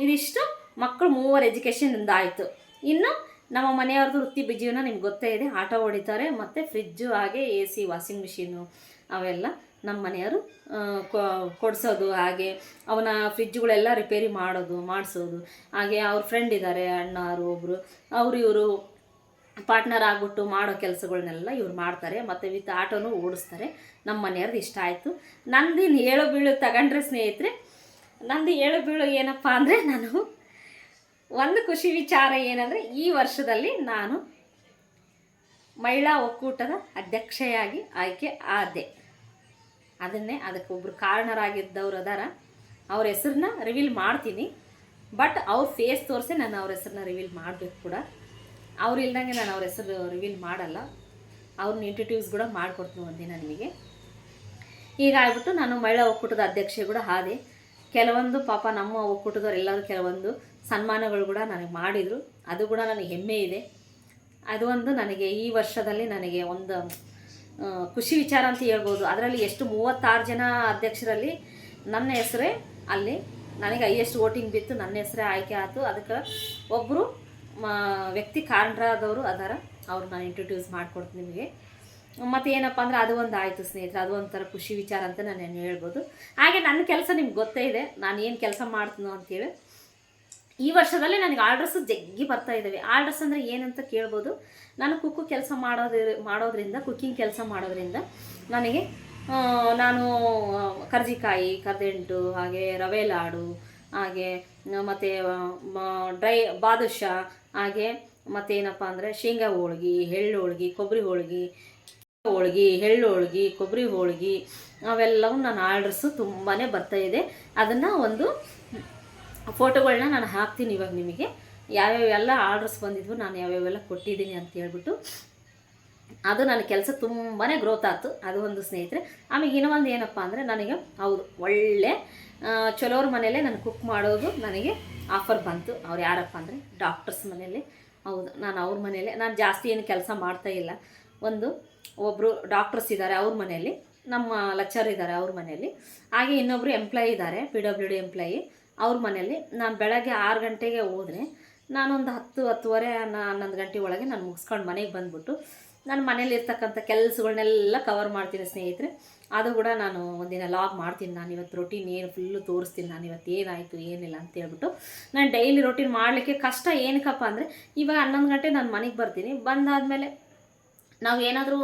ಇದಿಷ್ಟು ಮಕ್ಕಳು 3 ಎಜುಕೇಷನಿಂದ ಆಯಿತು. ಇನ್ನು ನಮ್ಮ ಮನೆಯವ್ರದ್ದು ವೃತ್ತಿ ಜೀವನ ನಿಮ್ಗೆ ಗೊತ್ತೇ ಇದೆ. ಆಟೋ ಹೊಡಿತಾರೆ ಮತ್ತು ಫ್ರಿಜ್ಜು ಹಾಗೆ AC ವಾಷಿಂಗ್ ಮಿಷಿನು ಅವೆಲ್ಲ ನಮ್ಮ ಮನೆಯವರು ಕೊಡಿಸೋದು. ಹಾಗೆ ಅವನ ಫ್ರಿಜ್ಗಳೆಲ್ಲ ರಿಪೇರಿ ಮಾಡಿಸೋದು. ಹಾಗೆ ಅವ್ರ ಫ್ರೆಂಡ್ ಇದ್ದಾರೆ ಅಣ್ಣಾರು ಒಬ್ಬರು, ಇವರು ಪಾರ್ಟ್ನರ್ ಆಗ್ಬಿಟ್ಟು ಮಾಡೋ ಕೆಲಸಗಳನ್ನೆಲ್ಲ ಇವ್ರು ಮಾಡ್ತಾರೆ. ಮತ್ತು ವಿತ್ ಆಟೋನು ಓಡಿಸ್ತಾರೆ. ನಮ್ಮ ಮನೆಯವ್ರದ್ದು ಇಷ್ಟ ಆಯಿತು. ನಂದಿನ ಏಳು ಬೀಳು ತಗೊಂಡ್ರೆ ಸ್ನೇಹಿತರೆ, ನಂದು ಏಳು ಬೀಳು ಏನಪ್ಪ ಅಂದರೆ, ನಾನು ಒಂದು ಖುಷಿ ವಿಚಾರ ಏನಂದರೆ, ಈ ವರ್ಷದಲ್ಲಿ ನಾನು ಮಹಿಳಾ ಒಕ್ಕೂಟದ ಅಧ್ಯಕ್ಷೆಯಾಗಿ ಆಯ್ಕೆ ಆದೆ. ಅದಕ್ಕೊಬ್ಬರು ಕಾರಣರಾಗಿದ್ದವ್ರು ಅದಾರ. ಅವ್ರ ಹೆಸರನ್ನ ರಿವೀಲ್ ಮಾಡ್ತೀನಿ. ಬಟ್ ಅವ್ರ ಫೇಸ್ ತೋರಿಸಿ ನಾನು ಅವ್ರ ಹೆಸರನ್ನ ರಿವೀಲ್ ಮಾಡಬೇಕು ಕೂಡ. ಅವ್ರು ಇಲ್ದಂಗೆ ನಾನು ಅವ್ರ ಹೆಸರು ರಿವೀಲ್ ಮಾಡಲ್ಲ. ಅವ್ರನ್ನ ಇಂಟ್ರಡ್ಯೂಸ್ ಕೂಡ ಮಾಡಿಕೊಡ್ತೀನಿ ಒಂದಿನ ನಿಮಗೆ. ಹೀಗಾಗ್ಬಿಟ್ಟು ನಾನು ಮಹಿಳಾ ಒಕ್ಕೂಟದ ಅಧ್ಯಕ್ಷೆ ಕೂಡ ಆದೆ. ಕೆಲವೊಂದು ಪಾಪ ನಮ್ಮ ಒಕ್ಕೂಟದವ್ರು ಎಲ್ಲರೂ ಕೆಲವೊಂದು ಸನ್ಮಾನಗಳು ಕೂಡ ನನಗೆ ಮಾಡಿದರು. ಅದು ಕೂಡ ನನಗೆ ಹೆಮ್ಮೆ ಇದೆ. ಅದು ಒಂದು ನನಗೆ ಈ ವರ್ಷದಲ್ಲಿ ನನಗೆ ಒಂದು ಖುಷಿ ವಿಚಾರ ಅಂತ ಹೇಳ್ಬೋದು. ಅದರಲ್ಲಿ ಎಷ್ಟು 36 ಜನ ಅಧ್ಯಕ್ಷರಲ್ಲಿ ನನ್ನ ಹೆಸರೇ ಅಲ್ಲಿ ನನಗೆ ಹೈಯೆಸ್ಟ್ ವೋಟಿಂಗ್ ಬಿತ್ತು. ನನ್ನ ಹೆಸರೇ ಆಯ್ಕೆ ಆಯಿತು. ಅದಕ್ಕೆ ಒಬ್ಬರು ವ್ಯಕ್ತಿ ಕಾರಣರಾದವರು ಅದಾರ. ಅವ್ರು ನಾನು ಇಂಟ್ರಡ್ಯೂಸ್ ಮಾಡಿಕೊಡ್ತೀನಿ ನಿಮಗೆ. ಮತ್ತು ಏನಪ್ಪ ಅಂದರೆ ಅದು ಒಂದು ಆಯಿತು ಸ್ನೇಹಿತರೆ. ಅದು ಒಂಥರ ಖುಷಿ ವಿಚಾರ ಅಂತ ನಾನು ಹೇಳ್ಬೋದು. ಹಾಗೆ ನನ್ನ ಕೆಲಸ ನಿಮ್ಗೆ ಗೊತ್ತೇ ಇದೆ, ನಾನು ಏನು ಕೆಲಸ ಮಾಡ್ತೀನೋ ಅಂತೇಳಿ. ಈ ವರ್ಷದಲ್ಲಿ ನನಗೆ ಆರ್ಡರ್ಸು ಜಗ್ಗಿ ಬರ್ತಾ ಇದ್ದಾವೆ. ಆರ್ಡರ್ಸ್ ಅಂದರೆ ಏನಂತ ಕೇಳ್ಬೋದು. ನಾನು ಕುಕ್ಕಿಂಗ್ ಕೆಲಸ ಮಾಡೋದ್ರಿಂದ ನನಗೆ ನಾನು ಕರ್ಜಿಕಾಯಿ, ಕರ್ದೆಂಟು, ಹಾಗೆ ರವೆ ಲಾಡು, ಹಾಗೆ ಮತ್ತು ಡ್ರೈ ಬಾದುಷಾ, ಹಾಗೆ ಮತ್ತೇನಪ್ಪ ಅಂದರೆ ಶೇಂಗಾ ಹೋಳ್ಗೆ, ಎಳ್ಳು ಹೋಳ್ಗೆ, ಕೊಬ್ಬರಿ ಹೋಳ್ಗೆ, ಅವೆಲ್ಲವೂ ನನ್ನ ಆರ್ಡರ್ಸು ತುಂಬಾ ಬರ್ತಾಯಿದೆ. ಅದನ್ನು ಒಂದು ಫೋಟೋಗಳನ್ನ ನಾನು ಹಾಕ್ತೀನಿ ಇವಾಗ ನಿಮಗೆ. ಯಾವ್ಯಾವೆಲ್ಲ ಆರ್ಡರ್ಸ್ ಬಂದಿದ್ವು, ನಾನು ಯಾವ್ಯಾವೆಲ್ಲ ಕೊಟ್ಟಿದ್ದೀನಿ ಅಂತ ಹೇಳ್ಬಿಟ್ಟು. ಅದು ನನ್ನ ಕೆಲಸ ತುಂಬಾ ಗ್ರೋತ್ ಆಯ್ತು. ಅದು ಒಂದು ಸ್ನೇಹಿತರೆ. ಆಮೇಲೆ ಇನ್ನೊಂದು ಏನಪ್ಪ ಅಂದರೆ, ನನಗೆ ಹೌದು ಒಳ್ಳೆ ಚಲೋರ ಮನೆಯಲ್ಲೇ ನಾನು ಕುಕ್ ಮಾಡೋದು ನನಗೆ ಆಫರ್ ಬಂತು. ಅವ್ರು ಯಾರಪ್ಪ ಅಂದರೆ ಡಾಕ್ಟರ್ಸ್ ಮನೆಯಲ್ಲಿ. ಹೌದು, ನಾನು ಅವ್ರ ಮನೆಯಲ್ಲೇ, ನಾನು ಜಾಸ್ತಿ ಏನು ಕೆಲಸ ಮಾಡ್ತಾಯಿಲ್ಲ. ಒಬ್ಬರು ಡಾಕ್ಟರ್ಸ್ ಇದ್ದಾರೆ ಅವ್ರ ಮನೆಯಲ್ಲಿ, ನಮ್ಮ ಲೆಕ್ಚರ್ ಇದ್ದಾರೆ ಅವ್ರ ಮನೆಯಲ್ಲಿ, ಹಾಗೆ ಇನ್ನೊಬ್ಬರು ಎಂಪ್ಲಾಯಿ ಇದ್ದಾರೆ PWD ಎಂಪ್ಲಾಯಿ ಅವ್ರ ಮನೆಯಲ್ಲಿ. ನಾನು ಬೆಳಗ್ಗೆ 6 ಗಂಟೆಗೆ ಹೋದರೆ ನಾನೊಂದು 10-10:30 11 ಗಂಟೆ ಒಳಗೆ ನಾನು ಮುಗಿಸ್ಕೊಂಡು ಮನೆಗೆ ಬಂದುಬಿಟ್ಟು ನಾನು ಮನೇಲಿ ಇರ್ತಕ್ಕಂಥ ಕೆಲಸಗಳನ್ನೆಲ್ಲ ಕವರ್ ಮಾಡ್ತೀನಿ ಸ್ನೇಹಿತರೆ. ಅದು ಕೂಡ ನಾನು ಒಂದಿನ ಲಾಗ್ ಮಾಡ್ತೀನಿ. ನಾನು ಇವತ್ತು ರೊಟೀನ್ ಏನು ಫುಲ್ಲು ತೋರಿಸ್ತೀನಿ, ನಾನು ಇವತ್ತು ಏನಾಯಿತು ಏನಿಲ್ಲ ಅಂತ ಹೇಳ್ಬಿಟ್ಟು. ನಾನು ಡೈಲಿ ರೊಟೀನ್ ಮಾಡಲಿಕ್ಕೆ ಕಷ್ಟ ಏನಕ್ಕಪ್ಪ ಅಂದರೆ, ಇವಾಗ 11 ಗಂಟೆ ನಾನು ಮನೆಗೆ ಬರ್ತೀನಿ. ಬಂದಾದಮೇಲೆ ನಾವು ಏನಾದರೂ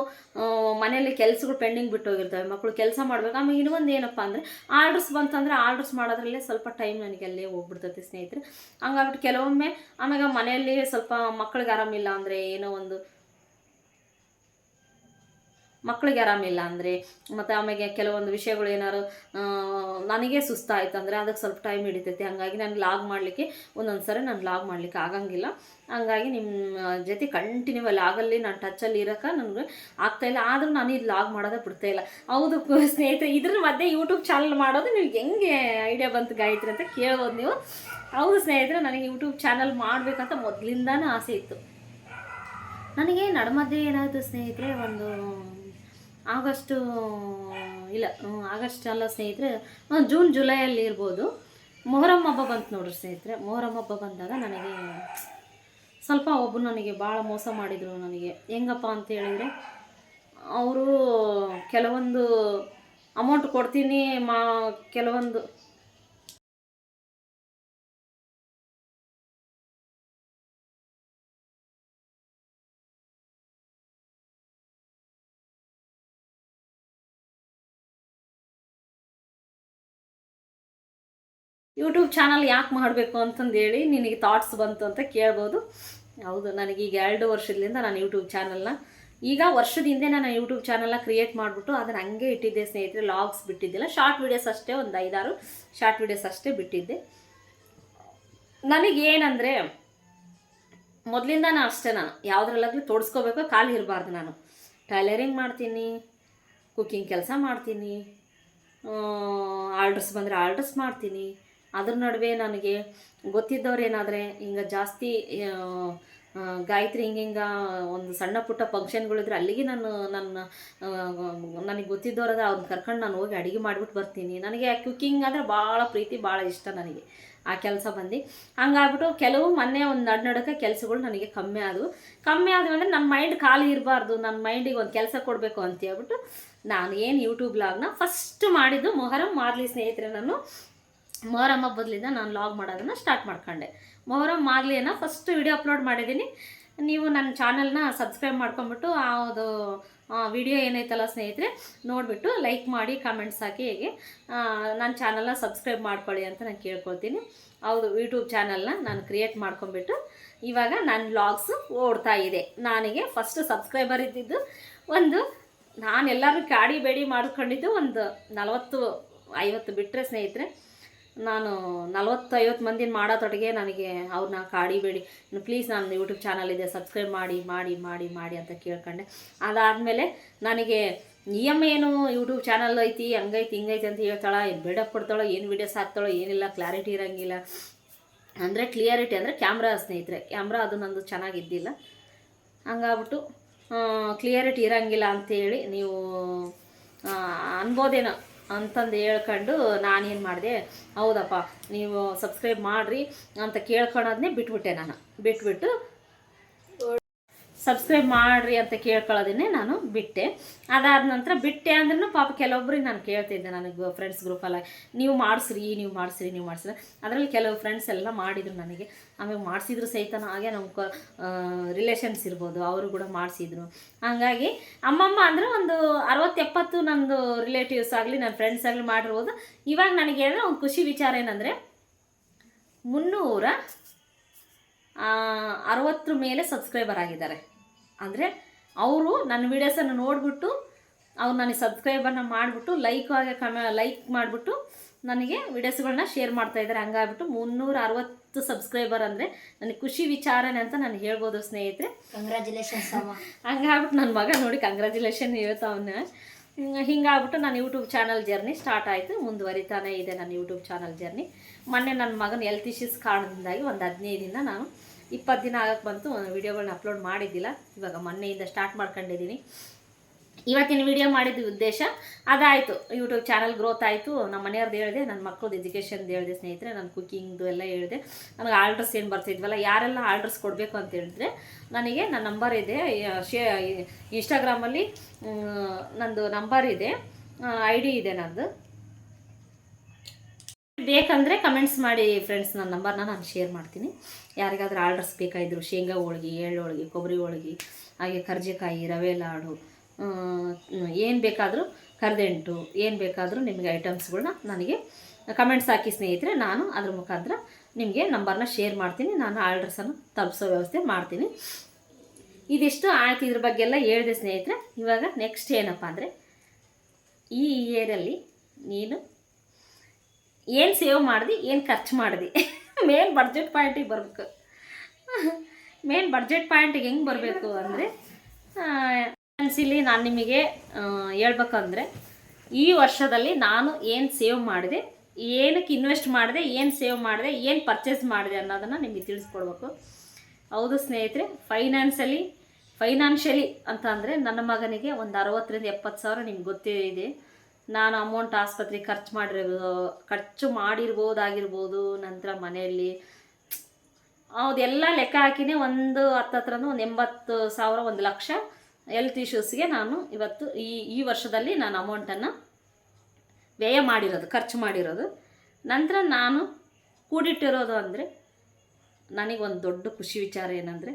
ಮನೆಯಲ್ಲಿ ಕೆಲಸಗಳು ಪೆಂಡಿಂಗ್ ಬಿಟ್ಟು ಹೋಗಿರ್ತವೆ, ಮಕ್ಕಳು ಕೆಲಸ ಮಾಡಬೇಕು. ಆಮೇಲೆ ಇನ್ನೊಂದು ಏನಪ್ಪ ಅಂದರೆ, ಆರ್ಡರ್ಸ್ ಬಂತಂದರೆ ಆರ್ಡರ್ಸ್ ಮಾಡೋದ್ರಲ್ಲೇ ಸ್ವಲ್ಪ ಟೈಮ್ ನನಗೆ ಅಲ್ಲೇ ಹೋಗ್ಬಿಡ್ತೈತೆ ಸ್ನೇಹಿತರೆ. ಹಂಗಾಗ್ಬಿಟ್ಟು ಕೆಲವೊಮ್ಮೆ ಆಮೇಲೆ ಮನೆಯಲ್ಲಿ ಸ್ವಲ್ಪ ಮಕ್ಕಳಿಗೆ ಆರಾಮಿಲ್ಲ ಅಂದರೆ ಮತ್ತು ಆಮೇಲೆ ಕೆಲವೊಂದು ವಿಷಯಗಳು ಏನಾದ್ರು ನನಗೆ ಸುಸ್ತಾಯಿತು ಅಂದರೆ ಅದಕ್ಕೆ ಸ್ವಲ್ಪ ಟೈಮ್ ಹಿಡಿತೈತೆ. ಹಾಗಾಗಿ ನಾನು ಲಾಗ್ ಮಾಡಲಿಕ್ಕೆ ಒಂದೊಂದು ಸರಿ ನಾನು ಲಾಗ್ ಮಾಡಲಿಕ್ಕೆ ಆಗಂಗಿಲ್ಲ. ಹಂಗಾಗಿ ನಿಮ್ಮ ಜೊತೆ ಕಂಟಿನ್ಯೂ ಲಾಗಲ್ಲಿ ನಾನು ಟಚ್ಚಲ್ಲಿ ಇರೋಕೆ ನನಗೆ ಆಗ್ತಾಯಿಲ್ಲ. ಆದರೂ ನಾನು ಇದು ಲಾಗ್ ಮಾಡೋದೇ ಬಿಡ್ತಾಯಿಲ್ಲ. ಹೌದು ಸ್ನೇಹಿತರೆ, ಇದ್ರ ಮಧ್ಯೆ ಯೂಟ್ಯೂಬ್ ಚಾನಲ್ ಮಾಡೋದು ನಿಮ್ಗೆ ಹೆಂಗೆ ಐಡಿಯಾ ಬಂತು ಗಾಯತ್ರಿ ಅಂತ ಕೇಳ್ಬೋದು ನೀವು. ಹೌದು ಸ್ನೇಹಿತರೆ, ನನಗೆ ಯೂಟ್ಯೂಬ್ ಚಾನಲ್ ಮಾಡಬೇಕಂತ ಮೊದಲಿಂದಾನೇ ಆಸೆ ಇತ್ತು. ನನಗೆ ನಡುಮಧ್ಯೆ ಏನಾಯಿತು ಸ್ನೇಹಿತರೆ, ಒಂದು ಆಗಸ್ಟ್ ಅಲ್ಲ ಸ್ನೇಹಿತರೆ, ಜೂನ್ ಜುಲೈಯಲ್ಲಿ ಇರ್ಬೋದು, ಮೊಹರಂ ಹಬ್ಬ ಬಂತು ನೋಡ್ರಿ ಸ್ನೇಹಿತರೆ. ಮೊಹರಂ ಹಬ್ಬ ಬಂದಾಗ ನನಗೆ ಸ್ವಲ್ಪ ಒಬ್ಬರು ನನಗೆ ಭಾಳ ಮೋಸ ಮಾಡಿದರು. ನನಗೆ ಹೆಂಗಪ್ಪ ಅಂತ ಹೇಳಿದರೆ, ಅವರು ಕೆಲವೊಂದು ಅಮೌಂಟ್ ಕೊಡ್ತೀನಿ ಕೆಲವೊಂದು ಯೂಟ್ಯೂಬ್ ಚಾನಲ್ ಯಾಕೆ ಮಾಡಬೇಕು ಅಂತಂದೇಳಿ ನಿನಗೆ ಥಾಟ್ಸ್ ಬಂತು ಅಂತ ಕೇಳ್ಬೋದು. ಹೌದು, ನನಗೀಗ 2 ವರ್ಷದಿಂದ ನಾನು ಯೂಟ್ಯೂಬ್ ಚಾನಲ್ನ ಈಗ ವರ್ಷದ ಹಿಂದೆ ನಾನು ಯೂಟ್ಯೂಬ್ ಚಾನಲ್ನ ಕ್ರಿಯೇಟ್ ಮಾಡಿಬಿಟ್ಟು ಅದನ್ನು ಹಂಗೆ ಇಟ್ಟಿದ್ದೆ ಸ್ನೇಹಿತರೆ. ಲಾಗ್ಸ್ ಬಿಟ್ಟಿದ್ದಿಲ್ಲ, ಶಾರ್ಟ್ ವೀಡಿಯೋಸ್ ಅಷ್ಟೇ, ಒಂದು 5-6 ಶಾರ್ಟ್ ವೀಡಿಯೋಸ್ ಅಷ್ಟೇ ಬಿಟ್ಟಿದ್ದೆ. ನನಗೇನಂದರೆ ಮೊದಲಿಂದ ಅಷ್ಟೇ, ನಾನು ಯಾವುದ್ರಲ್ಲಾಗಲಿ ತೋಡಿಸ್ಕೋಬೇಕು, ಖಾಲಿ ಇರಬಾರ್ದು. ನಾನು ಟೈಲರಿಂಗ್ ಮಾಡ್ತೀನಿ, ಕುಕ್ಕಿಂಗ್ ಕೆಲಸ ಮಾಡ್ತೀನಿ, ಆರ್ಡರ್ಸ್ ಬಂದರೆ ಆರ್ಡರ್ಸ್ ಮಾಡ್ತೀನಿ. ಅದ್ರ ನಡುವೆ ನನಗೆ ಗೊತ್ತಿದ್ದವ್ರು ಏನಾದರೆ ಹಿಂಗೆ ಜಾಸ್ತಿ ಗಾಯತ್ರಿ ಹಿಂಗೆ ಒಂದು ಸಣ್ಣ ಪುಟ್ಟ ಫಂಕ್ಷನ್ಗಳಿದ್ರೆ ಅಲ್ಲಿಗೆ ನನಗೆ ಗೊತ್ತಿದ್ದವ್ರದ ಅವ್ರನ್ನ ಕರ್ಕೊಂಡು ನಾನು ಹೋಗಿ ಅಡುಗೆ ಮಾಡಿಬಿಟ್ಟು ಬರ್ತೀನಿ. ನನಗೆ ಕುಕ್ಕಿಂಗ್ ಅಂದರೆ ಭಾಳ ಪ್ರೀತಿ, ಭಾಳ ಇಷ್ಟ ನನಗೆ ಆ ಕೆಲಸ ಬಂದು. ಹಂಗಾಗ್ಬಿಟ್ಟು ಕೆಲವು ಮೊನ್ನೆ ಒಂದು ನಡುನಡಕ್ಕೆ ಕೆಲಸಗಳು ನನಗೆ ಕಮ್ಮಿ ಆದವು ಅಂದರೆ ನನ್ನ ಮೈಂಡ್ ಖಾಲಿ ಇರಬಾರ್ದು, ನನ್ನ ಮೈಂಡಿಗೆ ಒಂದು ಕೆಲಸ ಕೊಡಬೇಕು ಅಂತ ಹೇಳ್ಬಿಟ್ಟು ನಾನು ಏನು ಯೂಟ್ಯೂಬ್ ಲಾಗ್ನ ಫಸ್ಟ್ ಮಾಡಿದ್ದು ಮೊಹರಂ ಮಾರ್ಲಿ ಸ್ನೇಹಿತರೆ. ನಾನು ಮೊಹರಂ ಹಬ್ಬದಿಂದ ನಾನು ಲಾಗ್ ಮಾಡೋದನ್ನು ಸ್ಟಾರ್ಟ್ ಮಾಡ್ಕೊಂಡೆ. ಮೊಹರಂ ಮಾರ್ಲಿಯನ್ನು ಫಸ್ಟ್ ವಿಡಿಯೋ ಅಪ್ಲೋಡ್ ಮಾಡಿದ್ದೀನಿ. ನೀವು ನನ್ನ ಚಾನಲ್ನ ಸಬ್ಸ್ಕ್ರೈಬ್ ಮಾಡ್ಕೊಂಬಿಟ್ಟು ಅದು ವಿಡಿಯೋ ಏನೈತಲ್ಲ ಸ್ನೇಹಿತರೆ ನೋಡಿಬಿಟ್ಟು ಲೈಕ್ ಮಾಡಿ, ಕಾಮೆಂಟ್ಸ್ ಹಾಕಿ, ಹೇಗೆ ನನ್ನ ಚಾನಲ್ನ ಸಬ್ಸ್ಕ್ರೈಬ್ ಮಾಡ್ಕೊಳ್ಳಿ ಅಂತ ನಾನು ಕೇಳ್ಕೊಳ್ತೀನಿ. ಹೌದು, ಯೂಟ್ಯೂಬ್ ಚಾನಲ್ನ ನಾನು ಕ್ರಿಯೇಟ್ ಮಾಡ್ಕೊಂಬಿಟ್ಟು ಇವಾಗ ನನ್ನ ವ್ಲಾಗ್ಸು ಓಡ್ತಾ ಇದೆ. ನನಗೆ ಫಸ್ಟ್ ಸಬ್ಸ್ಕ್ರೈಬರ್ ಇದ್ದಿದ್ದು ನಾನು ಎಲ್ಲರೂ ಕಾಡಿ ಬೇಡಿ ಮಾಡ್ಕೊಂಡಿದ್ದು ಒಂದು 40-50 ಬಿಟ್ಟರೆ ಸ್ನೇಹಿತರೆ, ನಾನು 40-50 ಮಂದಿನ ಮಾಡೋತೊಟ್ಟಿಗೆ ನನಗೆ ಅವ್ರನ್ನ ಕಾಡಿ ಬೇಡಿ ಪ್ಲೀಸ್ ನಾನು ಯೂಟ್ಯೂಬ್ ಚಾನಲ್ ಇದೆ ಸಬ್ಸ್ಕ್ರೈಬ್ ಮಾಡಿ ಮಾಡಿ ಮಾಡಿ ಮಾಡಿ ಅಂತ ಕೇಳ್ಕೊಂಡೆ. ಅದಾದಮೇಲೆ ನನಗೆ ಏನು ಯೂಟ್ಯೂಬ್ ಚಾನಲ್ ಐತಿ, ಹಂಗೈತಿ ಹಿಂಗೈತಿ ಅಂತ ಹೇಳ್ತಾಳೆ, ಏನು ಬಿಲ್ಡಪ್ ಕೊಡ್ತಾಳೋ, ಏನು ವೀಡಿಯೋಸ್ ಹಾಕ್ತಾಳೋ ಏನಿಲ್ಲ, ಕ್ಲಾರಿಟಿ ಇರೋಂಗಿಲ್ಲ. ಅಂದರೆ ಕ್ಲಿಯರಿಟಿ ಅಂದರೆ ಕ್ಯಾಮ್ರಾ ಸ್ನೇಹಿತರೆ, ಕ್ಯಾಮ್ರಾ ಅದು ನಂದು ಚೆನ್ನಾಗಿದ್ದಿಲ್ಲ. ಹಂಗಾಗ್ಬಿಟ್ಟು ಕ್ಲಿಯರಿಟಿ ಇರೋಂಗಿಲ್ಲ ಅಂಥೇಳಿ ನೀವು ಅನ್ಬೋದೇನೋ ಅಂತಂದು ಹೇಳ್ಕೊಂಡು ನಾನೇನು ಮಾಡಿದೆ, ಹೌದಪ್ಪ ನೀವು ಸಬ್ಸ್ಕ್ರೈಬ್ ಮಾಡಿರಿ ಅಂತ ಕೇಳ್ಕೊಳ್ಳೋದನ್ನೇ ಬಿಟ್ಬಿಟ್ಟೆ. ನಾನು ಬಿಟ್ಬಿಟ್ಟು ಸಬ್ಸ್ಕ್ರೈಬ್ ಮಾಡಿರಿ ಅಂತ ಕೇಳ್ಕೊಳ್ಳೋದನ್ನೇ ನಾನು ಬಿಟ್ಟೆ. ಅದಾದ ನಂತರ ಬಿಟ್ಟೆ ಅಂದ್ರೂ ಪಾಪ ಕೆಲವೊಬ್ರಿಗೆ ನಾನು ಕೇಳ್ತಿದ್ದೆ, ನನಗೆ ಫ್ರೆಂಡ್ಸ್ ಗ್ರೂಪಲ್ಲಿ ನೀವು ಮಾಡಿಸ್ರಿ ಅದರಲ್ಲಿ ಕೆಲವು ಫ್ರೆಂಡ್ಸ್ ಎಲ್ಲ ಮಾಡಿದರು ನನಗೆ. ಆಮೇಲೆ ಮಾಡಿಸಿದ್ರು ಸಹಿತ ಹಾಗೆ ನಮ್ಮ ರಿಲೇಷನ್ಸ್ ಇರ್ಬೋದು, ಅವರು ಕೂಡ ಮಾಡಿಸಿದ್ರು. ಹಾಗಾಗಿ ಅಮ್ಮಮ್ಮ ಅಂದರೆ ಒಂದು 60-70 ನನ್ನದು ರಿಲೇಟಿವ್ಸ್ ಆಗಲಿ ನನ್ನ ಫ್ರೆಂಡ್ಸ್ ಆಗಲಿ ಮಾಡಿರ್ಬೋದು. ಇವಾಗ ನನಗೆ ಅಂದರೆ ಒಂದು ಖುಷಿ ವಿಚಾರ ಏನಂದರೆ 360 ಮೇಲೆ ಸಬ್ಸ್ಕ್ರೈಬರ್ ಆಗಿದ್ದಾರೆ. ಅಂದರೆ ಅವರು ನನ್ನ ವೀಡಿಯೋಸನ್ನು ನೋಡಿಬಿಟ್ಟು ಅವ್ರು ನನಗೆ ಸಬ್ಸ್ಕ್ರೈಬನ್ನು ಮಾಡಿಬಿಟ್ಟು ಲೈಕ್ ಮಾಡಿಬಿಟ್ಟು ನನಗೆ ವೀಡಿಯೋಸ್ಗಳನ್ನ ಶೇರ್ ಮಾಡ್ತಾಯಿದ್ದಾರೆ. ಹಂಗಾಗ್ಬಿಟ್ಟು 360 ಸಬ್ಸ್ಕ್ರೈಬರ್ ಅಂದರೆ ನನಗೆ ಖುಷಿ ವಿಚಾರನೇ ಅಂತ ನಾನು ಹೇಳ್ಬೋದು ಸ್ನೇಹಿತರೆ. ಕಂಗ್ರ್ಯಾಚುಲೇಷನ್ಸ್ ಅಮ್ಮ. ಹಂಗಾಗ್ಬಿಟ್ಟು ನನ್ನ ಮಗ ನೋಡಿ ಕಂಗ್ರ್ಯಾಚುಲೇಷನ್ ಹೇಳ್ತಾವನ್ನ. ಹಿಂಗಾಗ್ಬಿಟ್ಟು ನನ್ನ ಯೂಟ್ಯೂಬ್ ಚಾನಲ್ ಜರ್ನಿ ಸ್ಟಾರ್ಟ್ ಆಯಿತು, ಮುಂದುವರಿತಾನೇ ಇದೆ ನನ್ನ ಯೂಟ್ಯೂಬ್ ಚಾನಲ್ ಜರ್ನಿ. ಮೊನ್ನೆ ನನ್ನ ಮಗನ ಹೆಲ್ತ್ ಇಶ್ಯೂಸ್ ಕಾರಣದಿಂದಾಗಿ ಒಂದು 15 ದಿನ, ನಾನು 20 ದಿನ ಆಗಕ್ಕೆ ಬಂತು ವೀಡಿಯೋಗಳನ್ನ ಅಪ್ಲೋಡ್ ಮಾಡಿದ್ದಿಲ್ಲ. ಇವಾಗ ಮೊನ್ನೆಯಿಂದ ಸ್ಟಾರ್ಟ್ ಮಾಡ್ಕೊಂಡಿದ್ದೀನಿ. ಇವತ್ತಿನ ವಿಡಿಯೋ ಮಾಡಿದ ಉದ್ದೇಶ ಅದಾಯಿತು, ಯೂಟ್ಯೂಬ್ ಚಾನಲ್ ಗ್ರೋತ್ ಆಯಿತು. ನಮ್ಮ ಮನೆಯವ್ರದ್ದು ಹೇಳಿದೆ, ನನ್ನ ಮಕ್ಕಳದ್ದು ಎಜುಕೇಷನ್ದು ಹೇಳಿದೆ ಸ್ನೇಹಿತರೆ, ನನ್ನ ಕುಕ್ಕಿಂಗ್ದು ಎಲ್ಲ ಹೇಳಿದೆ. ನನಗೆ ಆರ್ಡರ್ಸ್ ಏನು ಬರ್ತಿದ್ವಲ್ಲ, ಯಾರೆಲ್ಲ ಆರ್ಡರ್ಸ್ ಕೊಡಬೇಕು ಅಂತ ಹೇಳಿದ್ರೆ ನನಗೆ ನನ್ನ ನಂಬರ್ ಇದೆ, ಇನ್ಸ್ಟಾಗ್ರಾಮಲ್ಲಿ ನಂದು ನಂಬರ್ ಇದೆ, ID ಇದೆ ನಂದು. ಬೇಕಂದರೆ ಕಮೆಂಟ್ಸ್ ಮಾಡಿ ಫ್ರೆಂಡ್ಸ್, ನನ್ನ ನಂಬರ್ನ ನಾನು ಶೇರ್ ಮಾಡ್ತೀನಿ. ಯಾರಿಗಾದ್ರೂ ಆರ್ಡರ್ಸ್ ಬೇಕಾಯಿದ್ರು, ಶೇಂಗಾ ಹೋಳ್ಗೆ, ಎಳ್ಳು ಹೋಳ್ಗೆ, ಕೊಬ್ಬರಿ ಹೋಳ್ಗೆ, ಹಾಗೆ ಕರ್ಜಿಕಾಯಿ, ರವೆ ಲಾಡು, ಏನು ಬೇಕಾದರೂ ಕರ್ದೆಂಟು, ಏನು ಬೇಕಾದರೂ ನಿಮಗೆ ಐಟಮ್ಸ್ಗಳನ್ನ ನನಗೆ ಕಮೆಂಟ್ಸ್ ಹಾಕಿ ಸ್ನೇಹಿತರೆ, ನಾನು ಅದ್ರ ಮುಖಾಂತರ ನಿಮಗೆ ನಂಬರ್ನ ಶೇರ್ ಮಾಡ್ತೀನಿ. ನಾನು ಆರ್ಡರ್ಸನ್ನು ತಲುಪಿಸೋ ವ್ಯವಸ್ಥೆ ಮಾಡ್ತೀನಿ. ಇದಿಷ್ಟು ಆಯ್ತು, ಇದ್ರ ಬಗ್ಗೆ ಎಲ್ಲ ಹೇಳಿದೆ ಸ್ನೇಹಿತರೆ. ಇವಾಗ ನೆಕ್ಸ್ಟ್ ಏನಪ್ಪ ಅಂದರೆ, ಈ ಇಯರಲ್ಲಿ ನೀನು ಏನು ಸೇವ್ ಮಾಡಿದೆ, ಏನು ಖರ್ಚು ಮಾಡಿದೆ, ಮೇನ್ ಬಡ್ಜೆಟ್ ಪಾಯಿಂಟಿಗೆ ಬರಬೇಕು. ಮೇನ್ ಬಡ್ಜೆಟ್ ಪಾಯಿಂಟಿಗೆ ಹೆಂಗೆ ಬರಬೇಕು ಅಂದರೆ, ಇಲ್ಲಿ ನಾನು ನಿಮಗೆ ಹೇಳ್ಬೇಕಂದ್ರೆ, ಈ ವರ್ಷದಲ್ಲಿ ನಾನು ಏನು ಸೇವ್ ಮಾಡಿದೆ, ಏನಕ್ಕೆ ಇನ್ವೆಸ್ಟ್ ಮಾಡಿದೆ, ಏನು ಸೇವ್ ಮಾಡಿದೆ, ಏನು ಪರ್ಚೇಸ್ ಮಾಡಿದೆ ಅನ್ನೋದನ್ನು ನಿಮಗೆ ತಿಳಿಸ್ಕೊಡ್ಬೇಕು. ಹೌದು ಸ್ನೇಹಿತರೆ, ಫೈನಾನ್ಷಿಯಲಿ ಅಂತ ಅಂದರೆ ನನ್ನ ಮಗನಿಗೆ ಒಂದು 60,000-70,000 ಸಾವಿರ ನಿಮ್ಗೆ ಗೊತ್ತೇ ಇದೆ. ನಾನು ಅಮೌಂಟ್ ಆಸ್ಪತ್ರೆಗೆ ಖರ್ಚು ಮಾಡಿರ್ಬೋದಾಗಿರ್ಬೋದು. ನಂತರ ಮನೆಯಲ್ಲಿ ಅದೆಲ್ಲ ಲೆಕ್ಕ ಹಾಕಿನೇ ಒಂದು ಹತ್ತತ್ರನೂ ಒಂದು 80,000, 1,00,000 ಹೆಲ್ತ್ ಇಶ್ಯೂಸ್ಗೆ ನಾನು ಇವತ್ತು ಈ ವರ್ಷದಲ್ಲಿ ನಾನು ಅಮೌಂಟನ್ನು ಖರ್ಚು ಮಾಡಿರೋದು. ನಂತರ ನಾನು ಕೂಡಿಟ್ಟಿರೋದು ಅಂದರೆ, ನನಗೊಂದು ದೊಡ್ಡ ಖುಷಿ ವಿಚಾರ ಏನಂದರೆ,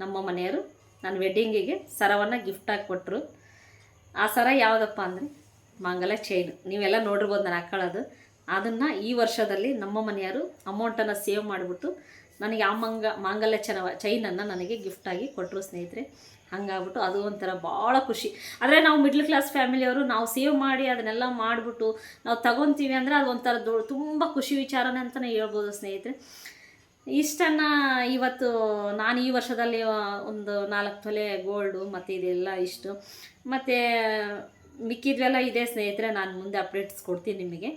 ನಮ್ಮ ಮನೆಯವರು ನನ್ನ ವೆಡ್ಡಿಂಗಿಗೆ ಸರವನ್ನು ಗಿಫ್ಟಾಗಿ ಕೊಟ್ಟರು. ಆ ಸರ ಯಾವುದಪ್ಪ ಅಂದರೆ ಮಂಗಲ ಚೈನು. ನೀವೆಲ್ಲ ನೋಡಿರ್ಬೋದು ನಾನು ಹಾಕ್ಕೊಳ್ಳೋದು. ಅದನ್ನು ಈ ವರ್ಷದಲ್ಲಿ ನಮ್ಮ ಮನೆಯವರು ಅಮೌಂಟನ್ನು ಸೇವ್ ಮಾಡಿಬಿಟ್ಟು ನನಗೆ ಆ ಮಾಂಗಲ್ಯ ಚೈನನ್ನು ನನಗೆ ಗಿಫ್ಟಾಗಿ ಕೊಟ್ಟರು ಸ್ನೇಹಿತರೆ. ಹಂಗಾಗ್ಬಿಟ್ಟು ಅದು ಒಂಥರ ಭಾಳ ಖುಷಿ. ಆದರೆ ನಾವು ಮಿಡ್ಲ್ ಕ್ಲಾಸ್ ಫ್ಯಾಮಿಲಿಯವರು ನಾವು ಸೇವ್ ಮಾಡಿ ಅದನ್ನೆಲ್ಲ ಮಾಡಿಬಿಟ್ಟು ನಾವು ತಗೊತೀವಿ ಅಂದರೆ ಅದು ಒಂಥರ ತುಂಬ ಖುಷಿ ವಿಚಾರನೇ ಅಂತಲೇ ಹೇಳ್ಬೋದು ಸ್ನೇಹಿತರೆ. ಇಷ್ಟನ್ನು ಇವತ್ತು ನಾನು ಈ ವರ್ಷದಲ್ಲಿ ಒಂದು 4 ತೊಲೆ ಗೋಲ್ಡು ಮತ್ತು ಇದೆಲ್ಲ ಇಷ್ಟು ಮತ್ತು ಮಿಕ್ಕಿದ್ವೆಲ್ಲ ಇದೆ ಸ್ನೇಹಿತರೆ. ನಾನು ಮುಂದೆ ಅಪ್ಡೇಟ್ಸ್ ಕೊಡ್ತೀನಿ ನಿಮಗೆ.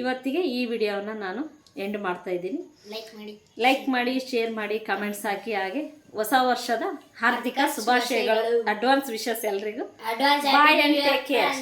ಇವತ್ತಿಗೆ ಈ ವಿಡಿಯೋವನ್ನು ನಾನು ಎಂಡ್ ಮಾಡ್ತಾಯಿದ್ದೀನಿ. ಲೈಕ್ ಮಾಡಿ ಶೇರ್ ಮಾಡಿ ಕಮೆಂಟ್ಸ್ ಹಾಕಿ. ಹಾಗೆ ಹೊಸ ವರ್ಷದ ಹಾರ್ದಿಕ ಶುಭಾಶಯಗಳು. ಅಡ್ವಾನ್ಸ್ ವಿಶಸ್ ಎಲ್ರಿಗೂ. Boy and take care.